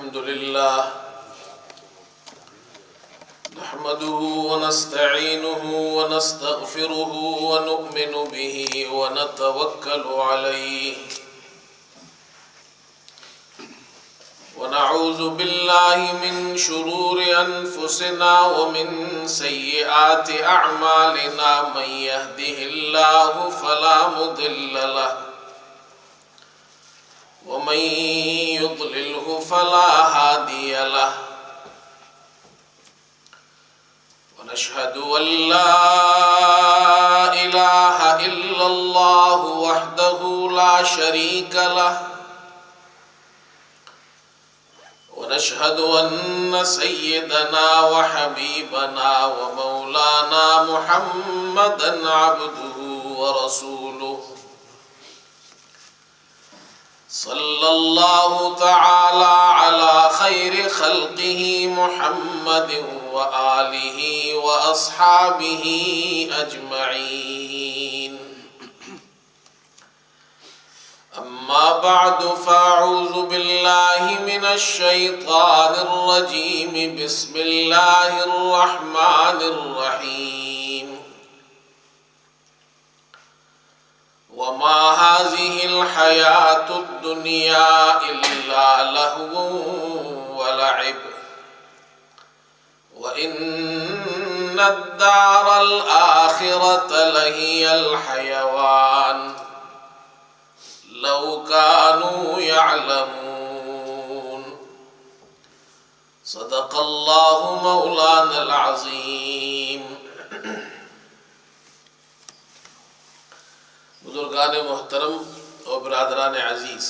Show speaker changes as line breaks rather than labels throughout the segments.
अल्हम्दुलिल्लाह नहमदुहु व नस्तईनुहु व नस्तगफिरुहु व नु'मिनु बिही व नतवक्कलु अलैहि व नऊज़ु बिल्लाहि मिन शुरूरि अनफुसिना व मिन सय्यिआति अअमालिना मन यहदिहिल्लाहु फला मुदिल्ल लहु वमन युद्लिल्हु फला हादिय लहु वनशहदु अल्ला इलाहा इल्लल्लाहु वहदहु ला शरीक लहु वनशहदु अन्न सय्यदना व हबीबना व मौलाना मुहम्मदन अब्दुहु व रसूलुहु सल्लल्लाहु तआला अला खैरि खल्क़िही मुहम्मदिन व आलिही व अस्हाबिही अजमईन। अम्मा बअदु फ़अऊज़ु बिल्लाहि मिनश शैतानिर रजीम। बिस्मिल्लाहिर रहमानिर रहीम। वमा हाज़िहिल हयातुद दुनिया इल्ला लहवुन व लइब व इन्नद दारल आखिरत लहियल हयवान लौ कानू यअलमून। सदक़ल्लाहु मौलानल अज़ीम। बुजुर्गान मोहतरम और बरादरान अजीज,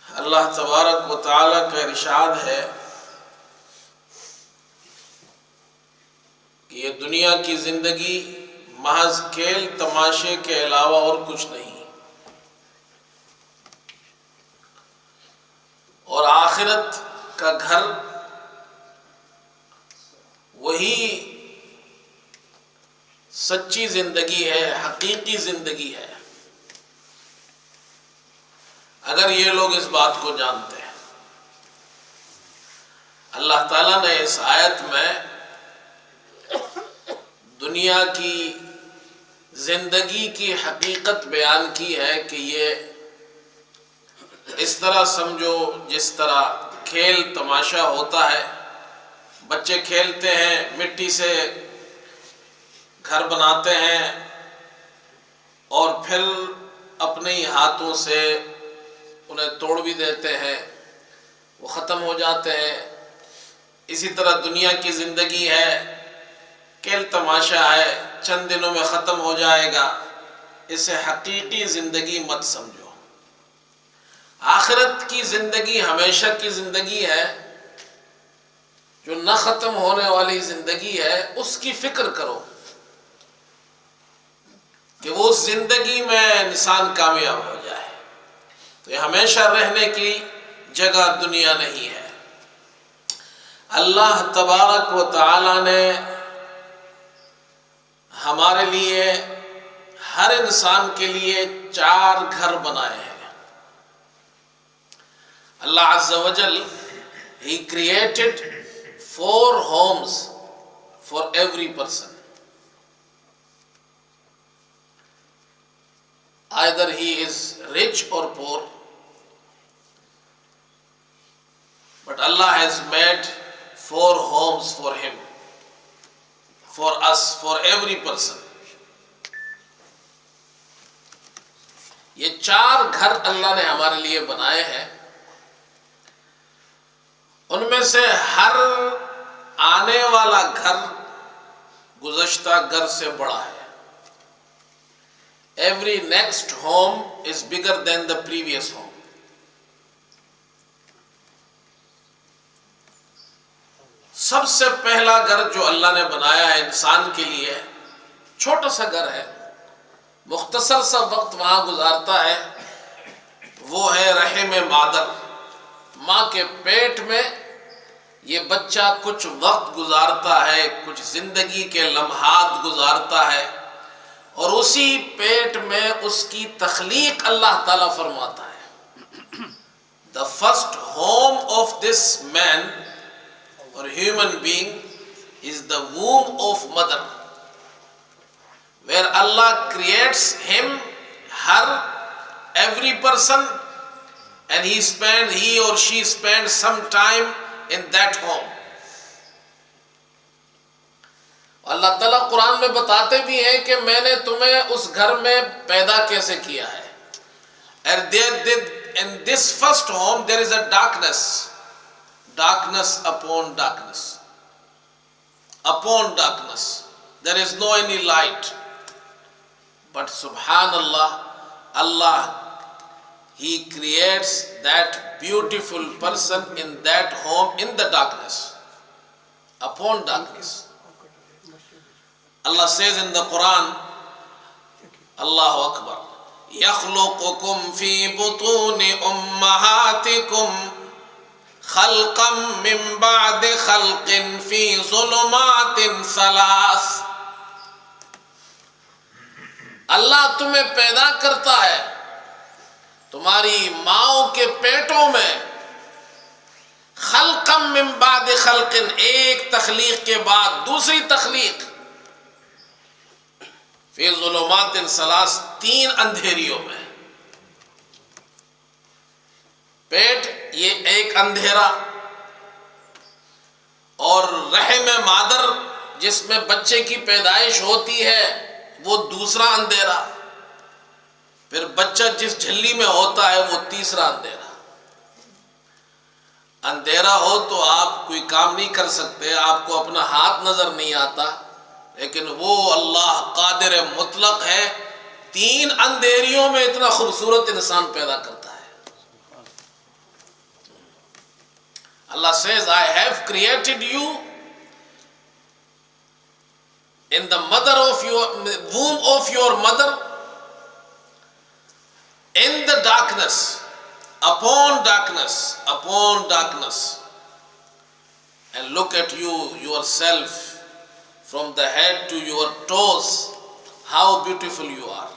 अल्लाह तबारक व तआला का इरशाद है कि ये दुनिया की जिंदगी महज खेल तमाशे के अलावा और कुछ नहीं, और आखिरत का घर वही सच्ची जिंदगी है, हकीकी जिंदगी है। अगर ये लोग इस बात को जानते हैं, अल्लाह ताला ने इस आयत में दुनिया की जिंदगी की हकीकत बयान की है कि ये इस तरह समझो जिस तरह खेल तमाशा होता है। बच्चे खेलते हैं, मिट्टी से घर बनाते हैं और फिर अपने ही हाथों से उन्हें तोड़ भी देते हैं, वो ख़त्म हो जाते हैं। इसी तरह दुनिया की ज़िंदगी है, खेल तमाशा है, चंद दिनों में ख़त्म हो जाएगा। इसे हकीकी ज़िंदगी मत समझो। आखिरत की ज़िंदगी हमेशा की ज़िंदगी है, जो न ख़त्म होने वाली ज़िंदगी है, उसकी फ़िक्र करो कि वो उस जिंदगी में इंसान कामयाब हो जाए। तो ये हमेशा रहने की जगह दुनिया नहीं है। अल्लाह तबारक व तआला ने हमारे लिए, हर इंसान के लिए 4 घर बनाए हैं। अल्लाह अज़्ज़ा व जल he created 4 homes for every person. Either he is rich or poor, but Allah has made 4 homes for him, for us, for every person. ये 4 घर अल्लाह ने हमारे लिए बनाए हैं। उनमें से हर आने वाला घर गुज़श्ता घर से बड़ा है। Every next home is bigger than the previous home. सबसे पहला घर जो अल्लाह ने बनाया है इंसान के लिए, छोटा सा घर है, मुख्तसर सा वक्त वहां गुजारता है, वो है रहम मादर। माँ के पेट में ये बच्चा कुछ वक्त गुजारता है, कुछ जिंदगी के लम्हात गुजारता है, और उसी पेट में उसकी तख्लीक अल्लाह ताला फरमाता है। the first home of this man or human being is the womb of mother, where Allah creates him, her, every person, and he or she spends some time in that home. अल्लाह ताला कुरान में बताते भी हैं कि मैंने तुम्हें उस घर में पैदा कैसे किया है. And in this first home there is a darkness upon darkness. Upon darkness. There is no any light. But subhanallah, Allah, He creates that beautiful person in that home in the darkness. Upon darkness. Allah says in the Quran, Allahu Akbar, يَخْلُقُكُمْ فِي بُطُونِ أُمَّهَاتِكُمْ خَلْقًا مِّن بَعْدِ خَلْقٍ فِي ظُلُمَاتٍ ثَلَاثٍ. अल्लाह तुम्हें पैदा करता है तुम्हारी माओं के पेटों में, खल्क़म मिन बाद खल्क़िन, एक तख्लीक के बाद दूसरी तख्लीक, फी ज़ुलुमातिन सलास, 3 अंधेरियों में. पेट ये एक अंधेरा, और रहम मादर जिसमें बच्चे की पैदाइश होती है वो दूसरा अंधेरा, फिर बच्चा जिस झिल्ली में होता है वो तीसरा अंधेरा. अंधेरा हो तो आप कोई काम नहीं कर सकते, आपको अपना हाथ नजर नहीं आता, लेकिन वो अल्लाह कादिर मुतलक है, 3 अंधेरियों में इतना खूबसूरत इंसान पैदा करता है. Allah says, I have created you in the womb of your mother, in the darkness, upon darkness, upon darkness. And look at you yourself, from the head to your toes, how beautiful you are.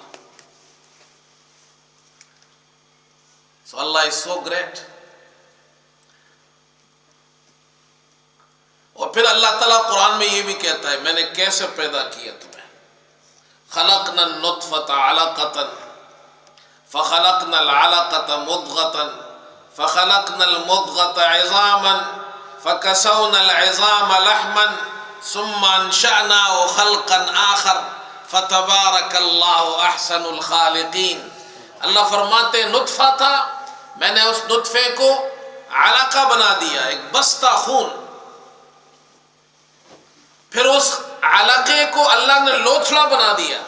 So Allah is so great. और फिर अल्लाह ताला कुरान में ये भी कहता है, मैंने कैसे पैदा किया तुम्हें. खलक़ना नुत्फ़ता अलक़तन फ़खलक़ना अलक़ता मुद्ग़तन फ़खलक़ना अलमुद्ग़ता इज़ामन फ़कसौना अलइज़ाम लहमन सुम्मा अंशअनाहु ख़ल्क़न आख़र फ़तबारकल्लाहु अहसनुल ख़ालिक़ीन. अल्लाह फरमाते नुत्फ़ा था, मैंने उस नुत्फ़े को अलक़ा बना दिया, एक बस्ता खून. फिर उस अलक़े को अल्लाह ने लोथड़ा बना दिया,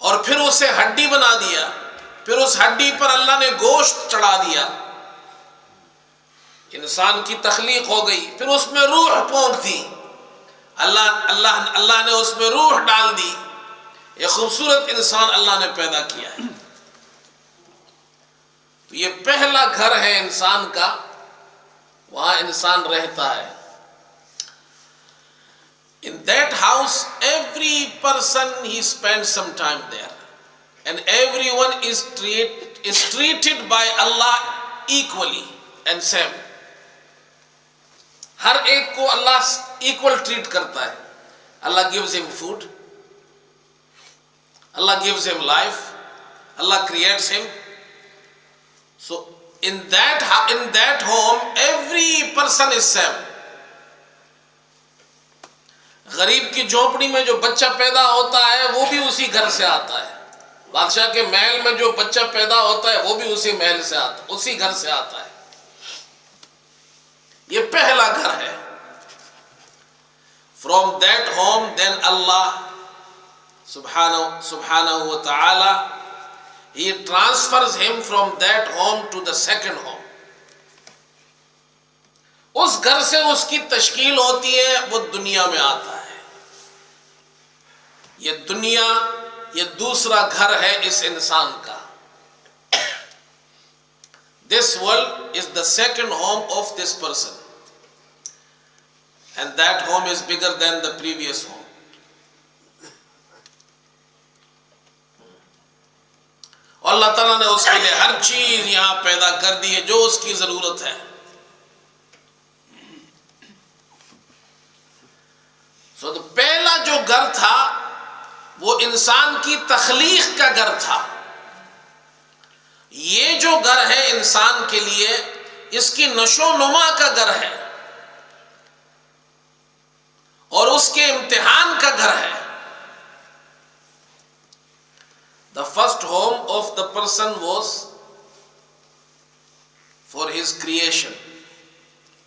और फिर उसे हड्डी बना दिया, फिर उस हड्डी पर अल्लाह ने गोश्त चढ़ा दिया, इंसान की तख्लीक हो गई. फिर उसमें रूह पोंख दी, अल्लाह ने उसमें रूह डाल दी. एक खूबसूरत इंसान अल्लाह ने पैदा किया है. तो ये पहला घर है इंसान का, वहां इंसान रहता है. In that house, every person, he spends some time there, and everyone is treated by Allah equally and same. हर एक को अल्लाह equal treat करता है. Allah gives him food, Allah gives him life, Allah creates him. So in that home, every person is same. गरीब की झोपड़ी में जो बच्चा पैदा होता है वो भी उसी घर से आता है. बादशाह के महल में जो बच्चा पैदा होता है वो भी उसी महल से आता, उसी घर से आता है. ये पहला घर है. From that home, then Allah subhanahu wa ta'ala, He transfers him from that home to the second home. उस घर से उसकी तश्कील होती है, वो दुनिया में आता है. ये दुनिया, ये दूसरा घर है इस इंसान का. This world is the second home of this person, and that home is bigger than the previous home. और अल्लाह ताला ने उसके लिए हर चीज यहां पैदा कर दी है जो उसकी जरूरत है। तो पहला जो घर था वो इंसान की तख्लीक का घर था। ये जो घर है इंसान के लिए, इसकी नशो नुमा का घर है और उसके इम्तिहान का घर है। The first home of the person was for his creation.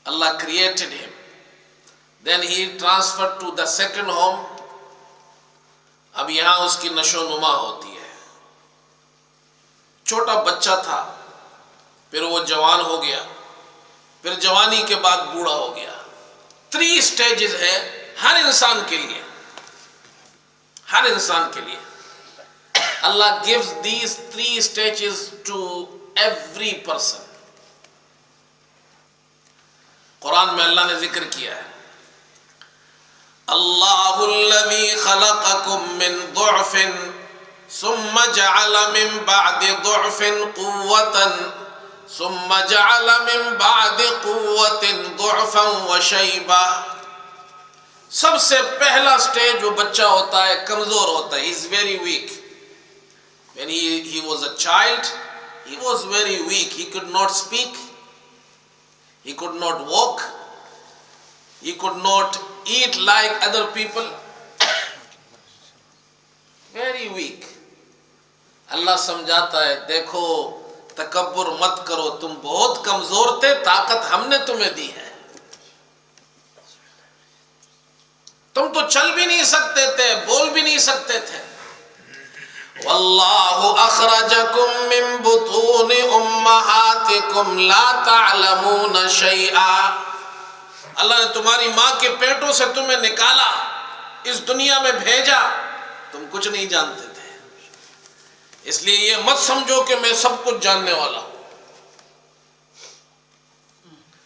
Allah created him. Then he transferred to the second home. अब यहां उसकी नशो नुमा होती है। छोटा बच्चा था, फिर वो जवान हो गया, फिर जवानी के बाद बूढ़ा हो गया। 3 स्टेजेस है हर इंसान के लिए, हर इंसान के लिए। Allah gives these 3 stages to every person. Quran में अल्लाह ने जिक्र किया है, अल्लाहुल्लज़ी खलक़कुम मिन दुअफ़िन सुम्मा जअल मिन बअदि दुअफ़िन क़ुव्वतन सुम्मा जअल मिन बअदि क़ुव्वतिन दुअफ़न व शैबा। सबसे पहला स्टेज वो बच्चा होता है, कमजोर होता है, is very weak. When he was a child, he was very weak. He could not speak, he could not walk, he could not eat like other people. Very weak. अल्लाह समझाता है, देखो तकब्बुर मत करो, तुम बहुत कमजोर थे, ताकत हमने तुम्हें दी है। तुम तो चल भी नहीं सकते थे, बोल भी नहीं सकते थे। वल्लाहु अखरजकुम मिन बुतूनि उम्महातिकुम ला तअलमून शैआ। अल्लाह ने तुम्हारी माँ के पेटों से तुम्हें निकाला, इस दुनिया में भेजा, तुम कुछ नहीं जानते थे। इसलिए ये मत समझो कि मैं सब कुछ जानने वाला हूं।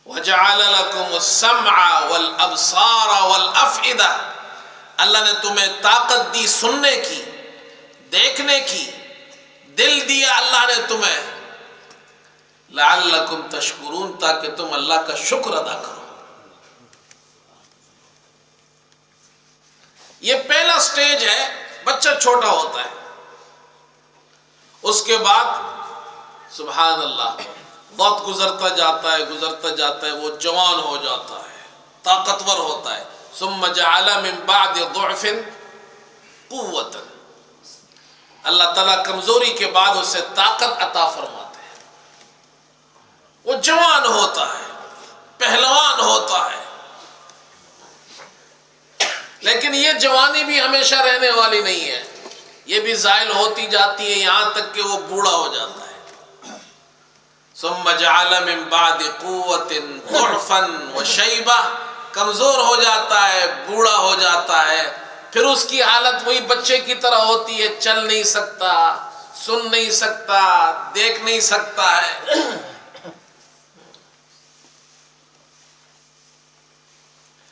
वजअल लकुमुस समअ वल अबसार वल अफइदा। अल्लाह ने तुम्हें ताकत दी सुनने की, देखने की, दिल दिया अल्लाह ने तुम्हें, लअल्लकुम तशकुरून, ताकि तुम अल्लाह का शुक्र अदा करो। ये पहला स्टेज है, बच्चा छोटा होता है। उसके बाद सुभान अल्लाह, वक्त गुजरता जाता है, वो जवान हो जाता है, ताकतवर होता है। सुम्मा जअल मिन बअदि दुअफ़िन क़ुव्वतन। अल्लाह ताला कमजोरी के बाद उसे ताकत अता फरमाते हैं। वो जवान होता है, पहलवान होता है। लेकिन ये जवानी भी हमेशा रहने वाली नहीं है, ये भी ज़ाइल होती जाती है, यहां तक कि वो बूढ़ा हो जाता है। सुम्मा जअल मिन बअदि क़ुव्वतिन दुअफ़न व शैबा। कमजोर हो जाता है, बूढ़ा हो जाता है, फिर उसकी हालत वही बच्चे की तरह होती है, चल नहीं सकता, सुन नहीं सकता, देख नहीं सकता है।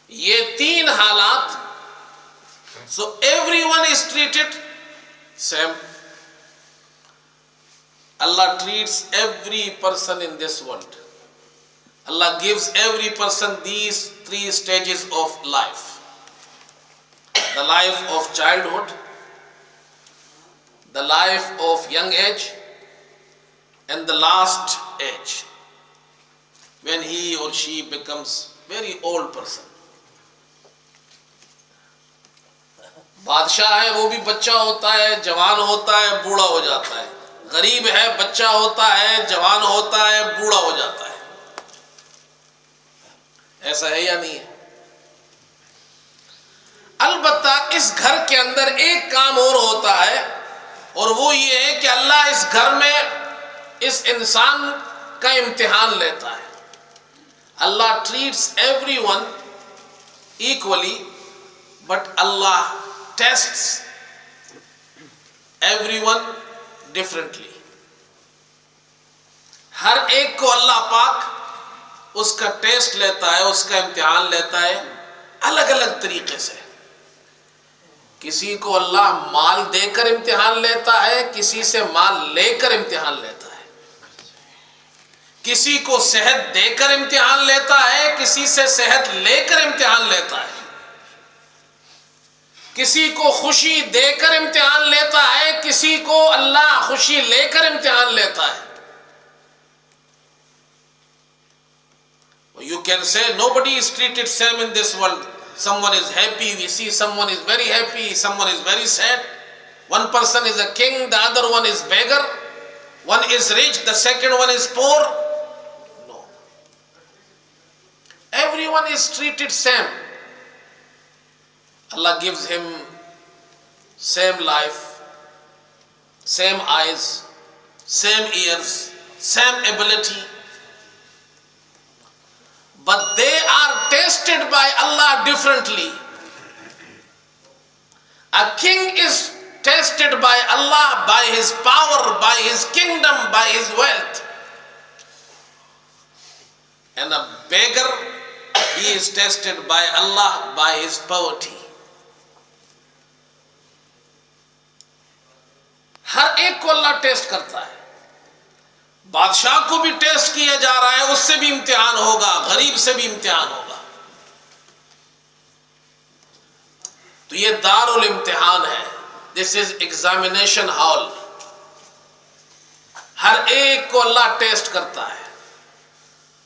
ये 3 हालात। So everyone is treated same. Allah treats every person in this world. Allah gives every person these 3 stages of life. The life of childhood, the life of young age, and the last age, when he or she becomes very old person. बादशाह है, वो भी बच्चा होता है, जवान होता है, बूढ़ा हो जाता है। गरीब है, बच्चा होता है, जवान होता है, बूढ़ा हो जाता है। ऐसा है या नहीं है? अलबत्ता इस घर के अंदर एक काम और होता है, और वो ये है कि अल्लाह इस घर में इस इंसान का इम्तिहान लेता है। Allah treats everyone equally, but Allah tests everyone differently. हर एक को अल्लाह पाक उसका टेस्ट लेता है, उसका इम्तिहान लेता है अलग अलग तरीके से। किसी को अल्लाह माल देकर इम्तिहान लेता है, किसी से माल लेकर इम्तिहान लेता है। किसी को सेहत देकर इम्तिहान लेता है, किसी से सेहत लेकर इम्तिहान लेता है। किसी को खुशी देकर इम्तिहान लेता है, किसी को अल्लाह खुशी लेकर इम्तिहान लेता है। You can say nobody is treated same in this world. Someone is happy, we see someone is very happy, someone is very sad. One person is a king, the other one is beggar. One is rich, the second one is poor. No. Everyone is treated same. Allah gives him same life, same eyes, same ears, same ability. But they are tested by Allah differently. A king is tested by Allah by his power, by his kingdom, by his wealth. And a beggar, he is tested by Allah by his poverty. हर एक को अल्लाह test करता है। बादशाह को भी test किया जा रहा है, उससे भी इम्तिहान होगा, गरीब से भी इम्तिहान होगा। तो ये दारुल इम्तिहान है। This is examination hall. हर एक को अल्लाह टेस्ट करता है।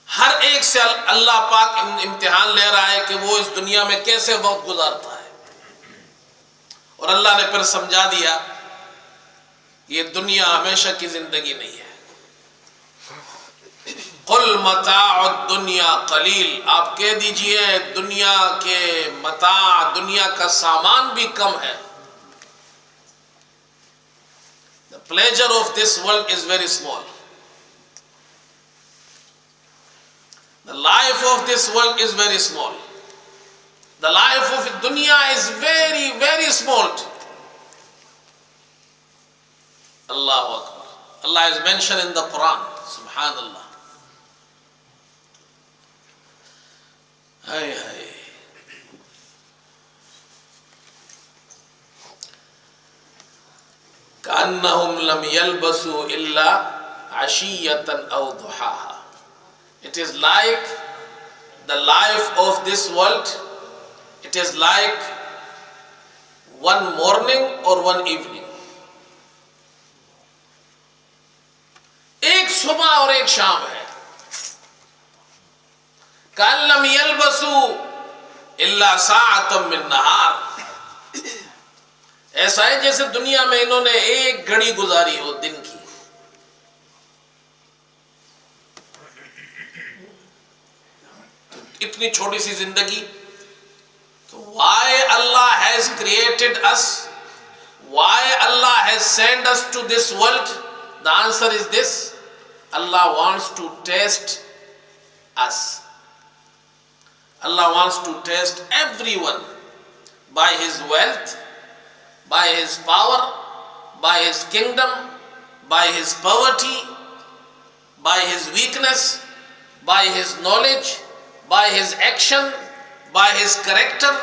हर एक से अल्लाह पाक इम्तिहान ले रहा है कि वो इस दुनिया में कैसे वक्त गुजारता है। और अल्लाह ने फिर समझा दिया ये दुनिया हमेशा की जिंदगी नहीं है। कुल मताउ दुनिया कलील, आप कह दीजिए दुनिया के मता, दुनिया का सामान भी कम है। The pleasure of this world is very small. The life of this world is very small. The life of dunya is very, very small. Allahu Akbar. Allah is mentioned in the Quran. Subhanallah. हाय हाय। कान्नहुम लम यल्बसु इल्ला अशियतन औ दुहाहा। It is like the life of this world. It is like one morning or one evening. एक सुबह और एक शाम है। काल्लम यल्बसु इल्ला साअतम मिन नहार। ऐसा है जैसे दुनिया में इन्होंने एक घड़ी गुजारी हो दिन की। तो इतनी छोटी सी जिंदगी। तो why Allah has created us? Why Allah has sent us to this world? The answer is this: Allah wants to test us. Allah wants to test everyone by his wealth, by his power, by his kingdom, by his poverty, by his weakness, by his knowledge, by his action, by his character.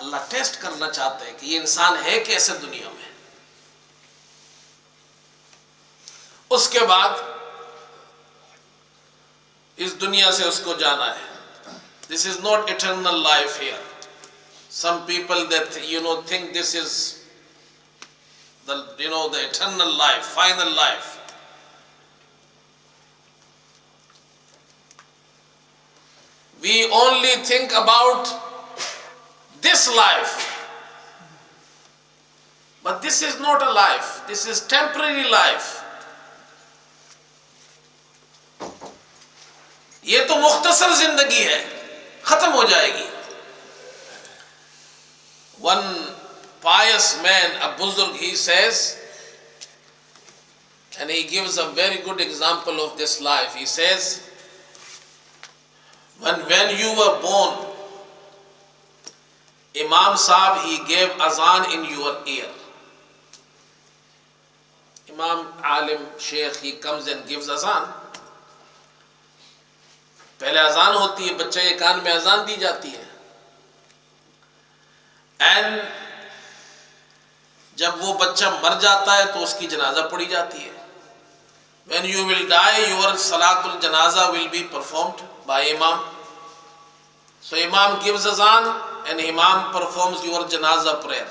Allah test करना चाहते हैं कि ये इंसान है कैसे दुनिया में। उसके बाद इस दुनिया से उसको जाना है। This is not eternal life here. Some people that think this is the the eternal life, final life. We only think about this life, but this is not a life. This is temporary life. ये तो मुख्तसर जिंदगी है, खत्म हो जाएगी। One pious man, a buzurg, he says, and he gives a very good example of this life. He says, when you were born, Imam Sahib, he gave azan in your ear. Imam Alim Sheikh, he comes and gives azan. पहले अजान होती है, बच्चे के कान में अजान दी जाती है। एंड जब वो बच्चा मर जाता है तो उसकी जनाजा पढ़ी जाती है। When you will die, your salatul janaza will be performed by imam. So imam gives azan and imam performs your janaza prayer.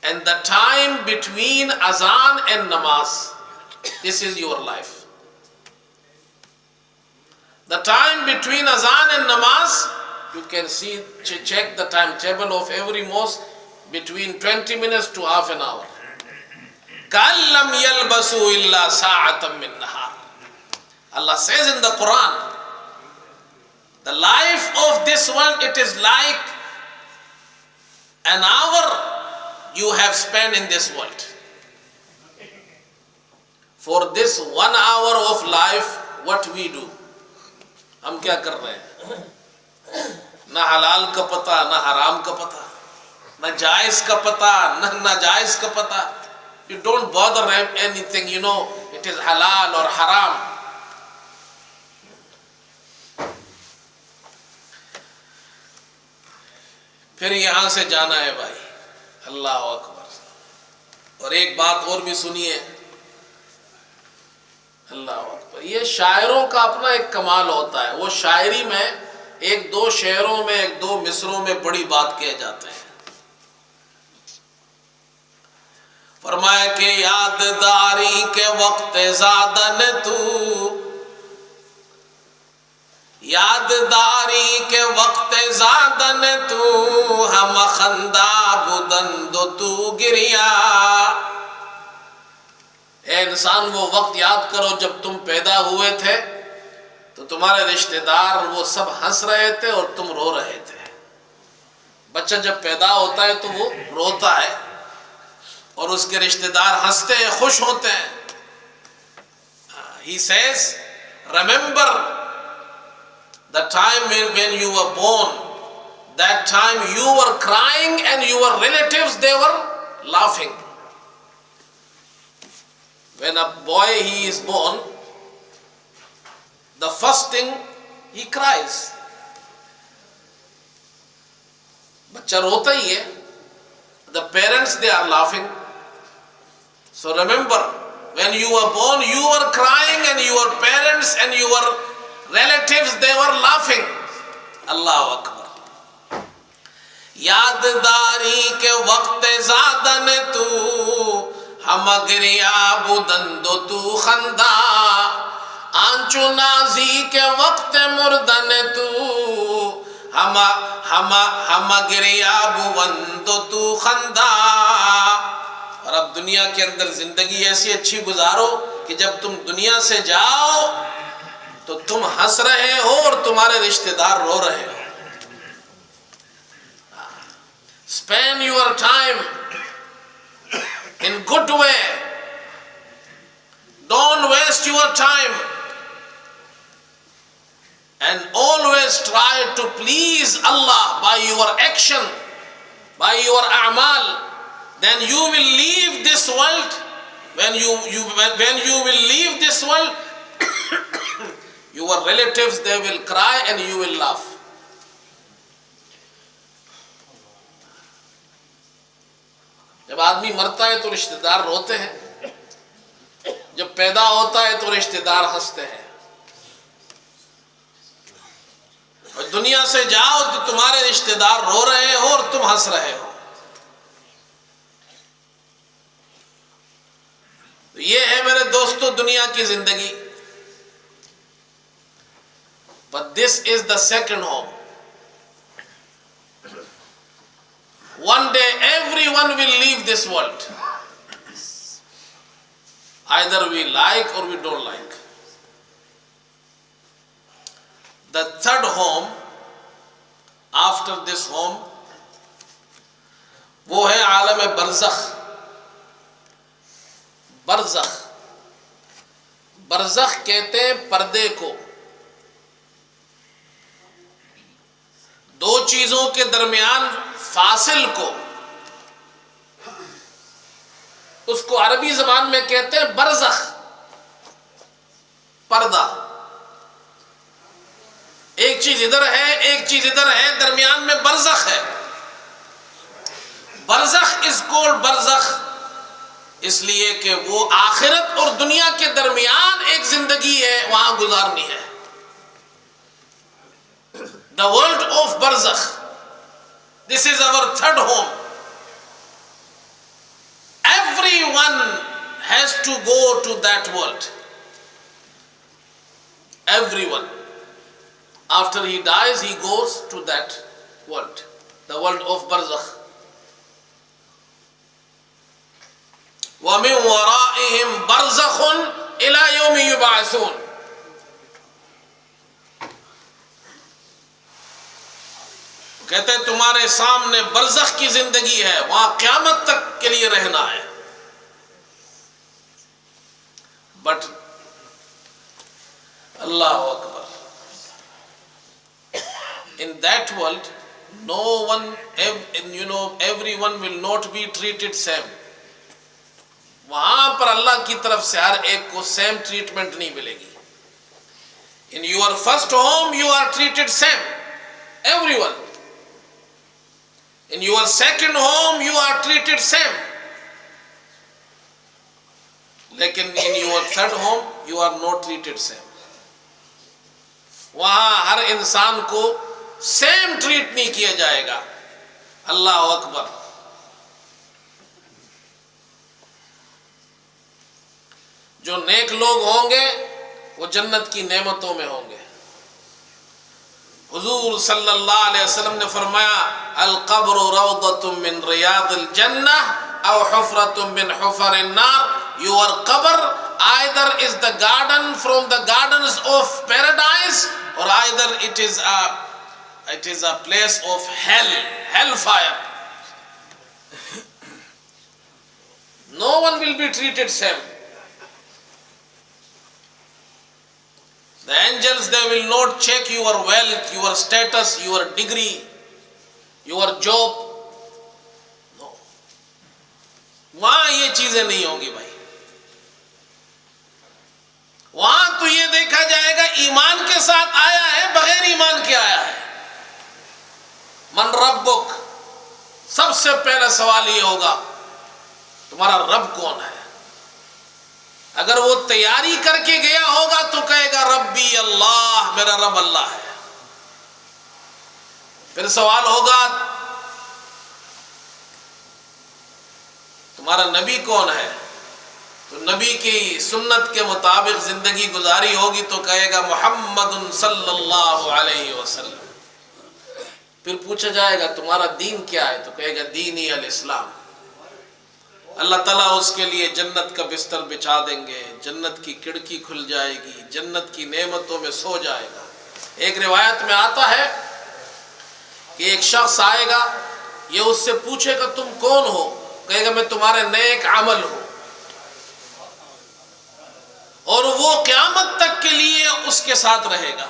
And the time between azan and namaz, this is your life. The time between azan and namaz, you can see, check the timetable of every mosque, between 20 minutes to half an hour. كَأَلَّمْ يَلْبَسُوا إِلَّا سَاعَةً مِّن نَهَارٍ. Allah says in the Quran, the life of this world, it is like an hour you have spent in this world. For this 1 hour of life, what we do? हम क्या कर रहे हैं? ना हलाल का पता, ना हराम का पता, ना जायज का पता, ना नाजायज का पता. You don't bother anything, you know, it is halal or haram. फिर यहां से जाना है भाई. अल्लाह अकबर. और एक बात और भी सुनिए. अल्लाह अकबर. ये शायरों का अपना एक कमाल होता है. वो शायरी में एक दो शेरों में, एक दो मिसरों में बड़ी बात कहे जाते हैं. फरमाया कि याददारी के वक्त ज़ादन तू, याददारी के वक्त ज़ादन तू, हम खंदा बुदन दो तू गिरिया. ए इंसान, वो वक्त याद करो जब तुम पैदा हुए थे तो तुम्हारे रिश्तेदार वो सब हंस रहे थे और तुम रो रहे थे. बच्चा जब पैदा होता है तो वो रोता है और उसके रिश्तेदार हंसते हैं, खुश होते हैं. He says, remember the time when you were born, that time you were crying and your relatives, they were laughing. When a boy he is born, the first thing he cries. बच्चा रोता ही है. The parents, they are laughing. So remember, when you were born, you were crying and your parents and your relatives, they were laughing. Allahu Akbar. याददारी के वक्त ज़ादन तू, हम गिरिया बुदन दो तू खंदा. आंचू नाजी के वक्त मुर्दन तू, हम गिरिया बुवन दो तू खंदा. और अब दुनिया के अंदर जिंदगी ऐसी अच्छी गुजारो कि जब तुम दुनिया से जाओ तो तुम हंस रहे हो और तुम्हारे रिश्तेदार रो रहे हो. Spend your time in good way. Don't waste your time. And always try to please Allah by your action, by your a'mal. Then you will leave this world. When you will leave this world, your relatives, they will cry and you will laugh. जब आदमी मरता है तो रिश्तेदार रोते हैं, जब पैदा होता है तो रिश्तेदार हंसते हैं. और दुनिया से जाओ तो तुम्हारे रिश्तेदार रो रहे हो और तुम हंस रहे हो. तो ये है मेरे दोस्तों दुनिया की जिंदगी. But this is the second home. One day everyone will leave this world. Either we like or we don't like. The third home after this home, वो है आलम बरज़ख. बरज़ख, बरज़ख कहते हैं पर्दे को. दो चीजों के दरमियान फासिल को, उसको अरबी जबान में कहते हैं बरज़ख, पर्दा. एक चीज इधर है, एक चीज इधर है, दरमियान में बरज़ख है. बरज़ख इज कॉल्ड बरज़ख इसलिए कि वो आखिरत और दुनिया के दरमियान एक जिंदगी है, वहां गुजारनी है। The world of Barzakh, this is our third home. Everyone has to go to that world. Everyone. After he dies, he goes to that world, the world of barzakh. وَمِن وَرَائِهِمْ بَرْزَخٌ إِلَى يَوْمِ يُبْعَثُونَ. कहते हैं तुम्हारे सामने बरज़ख की जिंदगी है, वहां क़यामत तक के लिए रहना है। But Allah Akbar, in that world no one, everyone will not be treated same. वहां पर अल्लाह की तरफ से हर एक को सेम ट्रीटमेंट नहीं मिलेगी। In your first home you are treated same, everyone. In your second home you are treated same. लेकिन in your third home you are not treated same. वहां हर इंसान को सेम ट्रीट नहीं किया जाएगा। अल्लाह अकबर। जो नेक लोग होंगे वो जन्नत की नेमतों में होंगे। हुजूर सल्लल्लाहु अलैहि वसल्लम ने फरमाया, अल कब्र रौदतुम मिन रियादिल जन्नह औ हुफरतुम मिन हुफरिन नार। Your qabr either is the garden from the gardens of paradise, or either it is a place of hellfire. No one will be treated same. The angels, they will not check your wealth, your status, your degree, your job. No. वहां ये चीजें नहीं होंगी भाई। वहां तो ये देखा जाएगा ईमान के साथ आया है, बगैर ईमान के आया है। मन रब्बुक, सबसे पहला सवाल ये होगा तुम्हारा रब कौन है। अगर वो तैयारी करके गया होगा तो कहेगा रब्बी अल्लाह, मेरा रब अल्लाह है। फिर सवाल होगा तुम्हारा नबी कौन है, तो नबी की सुन्नत के मुताबिक जिंदगी गुजारी होगी तो कहेगा मुहम्मदुन सल्लल्लाहु अलैहि वसल्लम। फिर पूछा जाएगा तुम्हारा दीन क्या है, तो कहेगा दीनी अल इस्लाम। अल्लाह ताला उसके लिए जन्नत का बिस्तर बिछा देंगे, जन्नत की खिड़की खुल जाएगी, जन्नत की नेमतों में सो जाएगा। एक रिवायत में आता है कि एक शख्स आएगा, ये उससे पूछेगा तुम कौन हो, कहेगा मैं तुम्हारे नेक अमल हूं, और वो क़यामत तक के लिए उसके साथ रहेगा।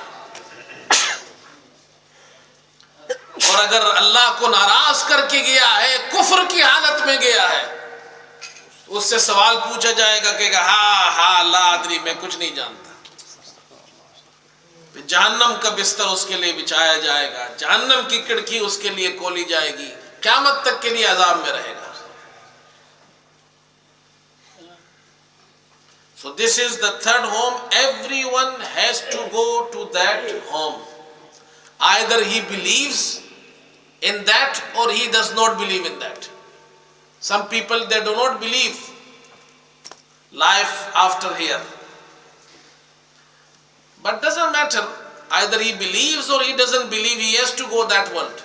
और अगर अल्लाह को नाराज करके गया है, कुफ्र की हालत में गया है, उससे सवाल पूछा जाएगा, कहेगा हाँ हाँ ला अदरी, मैं कुछ नहीं जानता। फिर जहन्नम का बिस्तर उसके लिए बिछाया जाएगा, जहन्नम की खिड़की उसके लिए खोली जाएगी, क़यामत तक के लिए अज़ाब में रहेगा। So this is the third home. Everyone has to go to that home. Either he believes in that or he does not believe in that. Some people, they do not believe life after here. But doesn't matter. Either he believes or he doesn't believe, he has to go that world.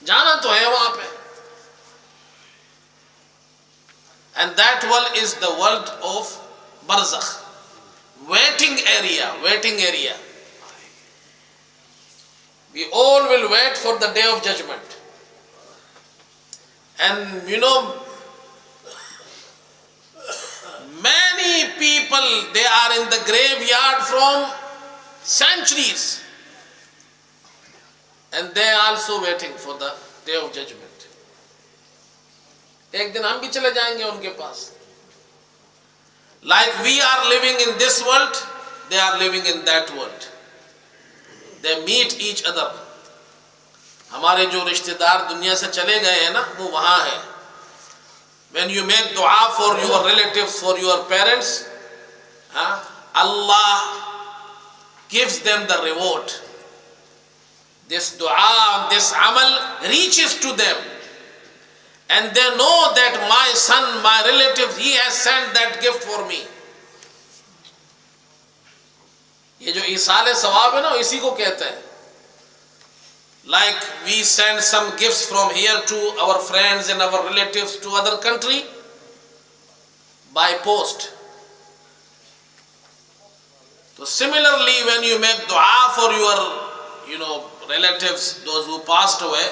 जाना तो है वहां पे। And that world is the world of barzakh, waiting area. We all will wait for the day of judgment. And many people, they are in the graveyard from centuries, and they are also waiting for the day of judgment. एक दिन हम भी चले जाएंगे उनके पास। Like we are living in this world, they are living in that world. They meet each other. हमारे जो रिश्तेदार दुनिया से चले गए हैं ना, वो वहाँ है। When you make dua for your relatives, for your parents, Allah gives them the reward. This dua, this amal reaches to them, and they know that my son, my relative, he has sent that gift for me. ये जो ईसाल सवाब है ना, इसी को कहते हैं. Like we send some gifts from here to our friends and our relatives to other country by post. So similarly, when you make dua for your, relatives, those who passed away,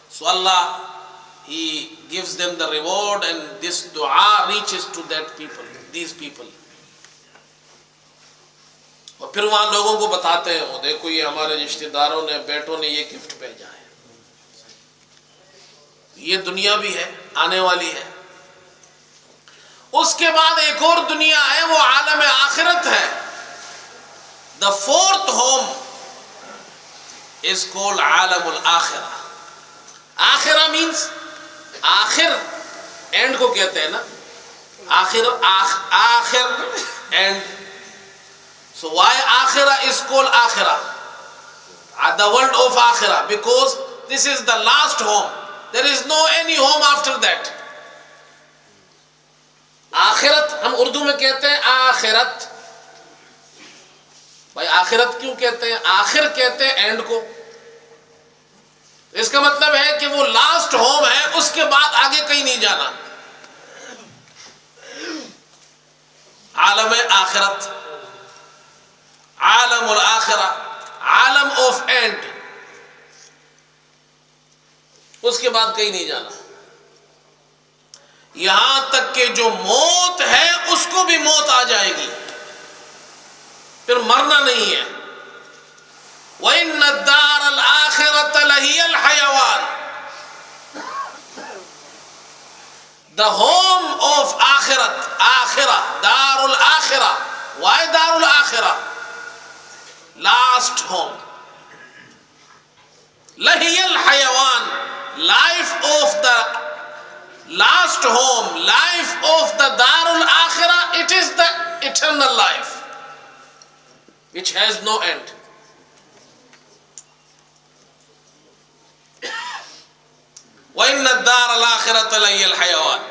so Allah, He gives them the reward, and this dua reaches to that people, these people. और फिर वहां लोगों को बताते हैं, वो देखो ये हमारे रिश्तेदारों ने, बेटों ने ये गिफ्ट भेजा है. ये दुनिया भी है, आने वाली है. उसके बाद एक और दुनिया है, वो आलम आखिरत है. The fourth home is called आलमुल आखिरा. आखिरा मीन्स आखिर, एंड को कहते हैं ना, आखिर, आखिर end. So why Akhirah is called Akhirah? The world of Akhirah, because this is the last home. There is no any home after that. आखिरत हम उर्दू में कहते हैं आखिरत. भाई आखिरत क्यों कहते हैं? आखिर कहते हैं एंड को. इसका मतलब है कि वो लास्ट होम है, उसके बाद आगे कहीं नहीं जाना. आलम आखिरत, आलम और आखिरा, आलम ऑफ एंड, उसके बाद कहीं नहीं जाना. यहां तक कि जो मौत है उसको भी मौत आ जाएगी, फिर मरना नहीं है. वइन्न दारल आखिरत लहियल हयवान. The home of Akhirat, Akhirah, दारुल आखिरा. वाई दारुल आखिरा? Last home. Lahiyal hayawan, life of the last home, life of the Darul Akhirah, it is the eternal life which has no end. Wa inna ad-dar al-akhirata lahiyal hayawan.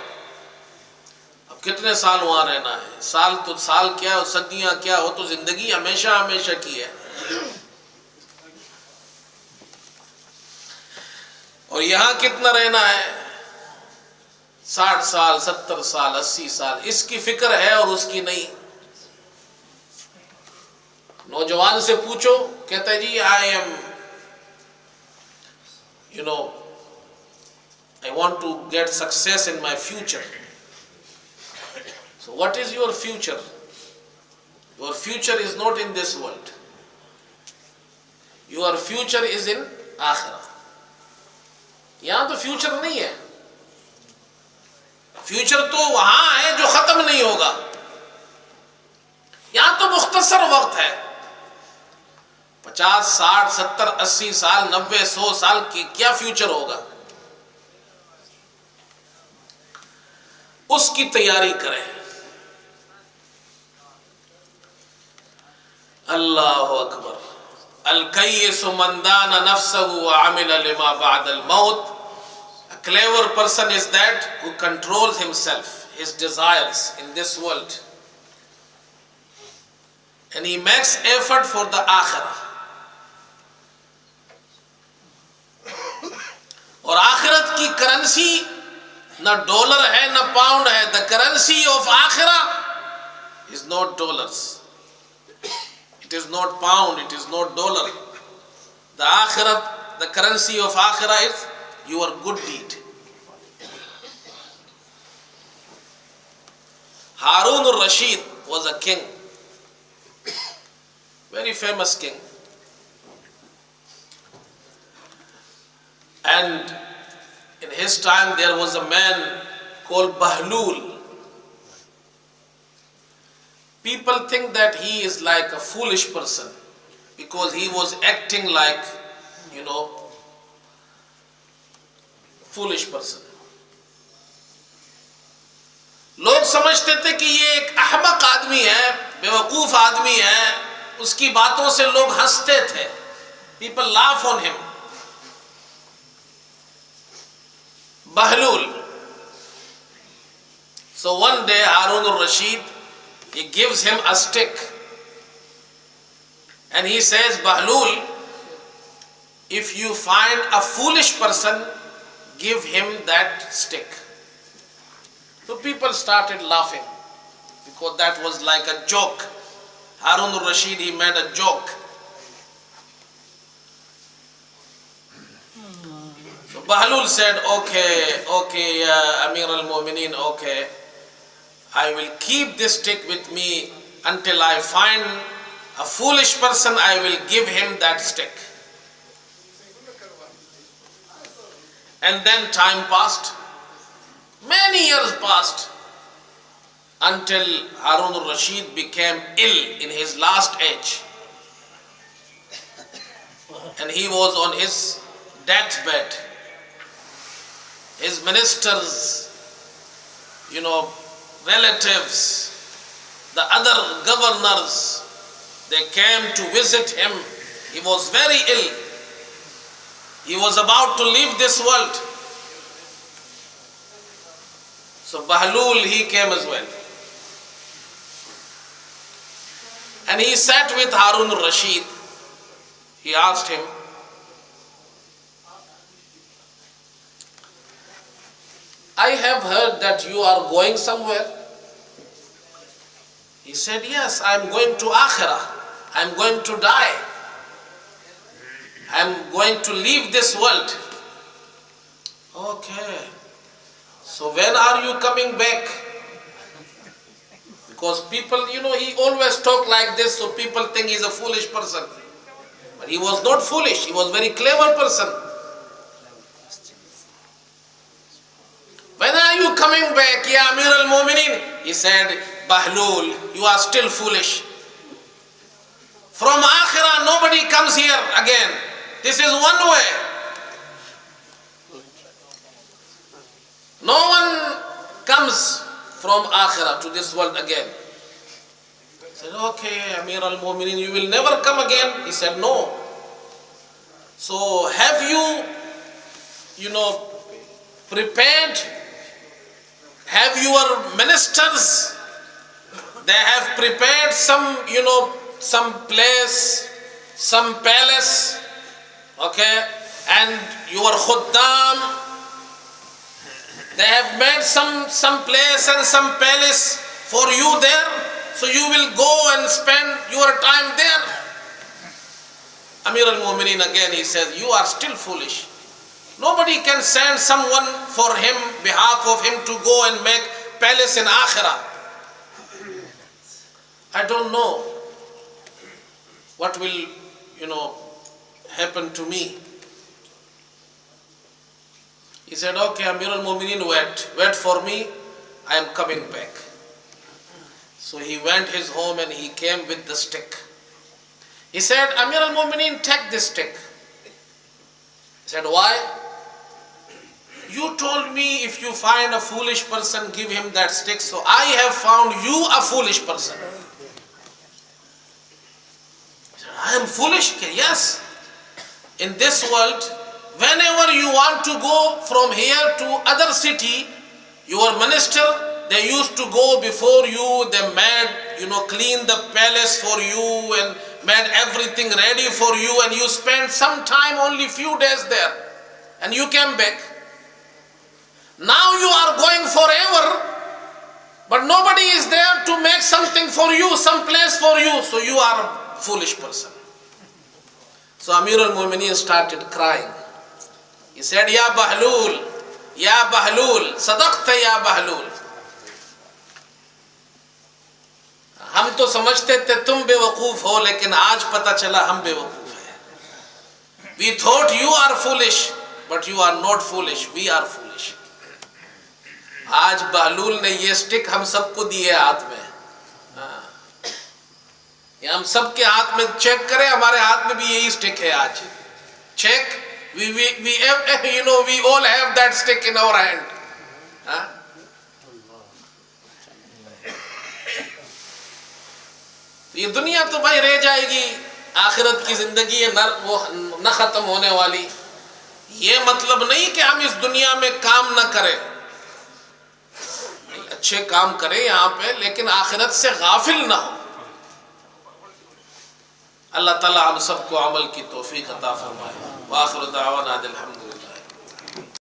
अब कितने साल वहां रहना है? साल तो साल क्या, सदियां क्या, हो तो जिंदगी हमेशा हमेशा की है. और यहां कितना रहना है? 60 साल, 70 साल, 80 साल. इसकी फिक्र है और उसकी नहीं. नौजवान से पूछो, कहता है जी I am, I want to get success in my future. So what is your future? Your future is not in this world. Your future is in Akhirah. यहां तो फ्यूचर नहीं है. फ्यूचर तो वहां है जो खत्म नहीं होगा. यहां तो मुख्तसर वक्त है. 50, 60, 70, 80 साल, 90, 100 साल की क्या फ्यूचर होगा? उसकी तैयारी करें. अल्लाहु Akbar. Al-Kayyisu man dana nafsahu wa amila lima ba'da al-maut. A clever person is that who controls himself, his desires in this world, and he makes effort for the akhirah. और आखिरत की करेंसी ना dollar है ना pound है. The currency of akhirah is not dollars. It is not pound, it is not dollar. The akhirat, the currency of akhirah is your good deed. Harun al-Rashid was a king, very famous king. And in his time there was a man called Bahlul. People think that he is like a foolish person because he was acting like, foolish person. लोग समझते थे कि ये एक अहमक आदमी है, बेवकूफ आदमी है, उसकी बातों से लोग हंसते थे। People laugh on him. Bahlul. So one day Harun al-Rashid, he gives him a stick and he says, Bahlul, if you find a foolish person, give him that stick. So people started laughing because that was like a joke. Harun al-Rashid, he made a joke. So Bahlul said, okay, Amir al-Mu'mineen, okay. I will keep this stick with me until I find a foolish person, I will give him that stick. And then time passed. Many years passed until Harun al-Rashid became ill in his last age. And he was on his deathbed. His ministers, relatives, the other governors, they came to visit him. He was very ill. He was about to leave this world. So Bahlul, he came as well. And he sat with Harun al-Rashid. He asked him, I have heard that you are going somewhere. He said, yes, I am going to Akhirah. I am going to die. I am going to leave this world. Okay. So when are you coming back? Because people, he always talk like this, so people think he's a foolish person. But he was not foolish, he was a very clever person. When are you coming back, Ya Amir al-Mu'mineen? He said, Bahlul, you are still foolish. From Akhirah, nobody comes here again. This is one way. No one comes from Akhirah to this world again. He said, okay, Amir al-Mu'mineen, you will never come again? He said, no. So have you, prepared? Have your ministers, they have prepared some, some place, some palace, okay? And your khuddam, they have made some place and some palace for you there, so you will go and spend your time there. Amir al-Mu'mineen again, he says, you are still foolish. Nobody can send someone for him, behalf of him to go and make palace in Akhirah. I don't know what will, happen to me. He said, okay, Amir al-Mu'mineen, wait for me, I am coming back. So he went his home and he came with the stick. He said, Amir al-Mu'mineen, take this stick. He said, why? You told me if you find a foolish person, give him that stick. So I have found you a foolish person. He said, I am foolish? Yes. In this world, whenever you want to go from here to other city, your minister, they used to go before you, they made, clean the palace for you and made everything ready for you, and you spent some time, only few days there, and you came back. Now you are going forever, but nobody is there to make something for you, some place for you, so you are a foolish person. So Amir al-Mu'mineen started crying. He said, Ya Bahlul, sadaqta ya Bahlul. हम तो समझते थे तुम बेवकूफ हो, लेकिन आज पता चला हम बेवकूफ हैं. We thought you are foolish, but you are not foolish, we are foolish. आज बहलूल ने ये स्टिक हम सबको दी है हाथ में. ये हम सबके हाथ में चेक करें, हमारे हाथ में भी यही स्टिक है आज. Check we all have that stick in our hand. हाँ? ये दुनिया तो भाई रह जाएगी, आखिरत की जिंदगी है वो न खत्म होने वाली। ये मतलब नहीं कि हम इस दुनिया में काम न करें, अच्छे काम करें यहाँ पे, लेकिन आखिरत से गाफिल ना हो। अल्लाह ताला हम सबको अमल की तौफीक अता फरमाए। व आखिर दावाना अनिल हम्दुलिल्लाह।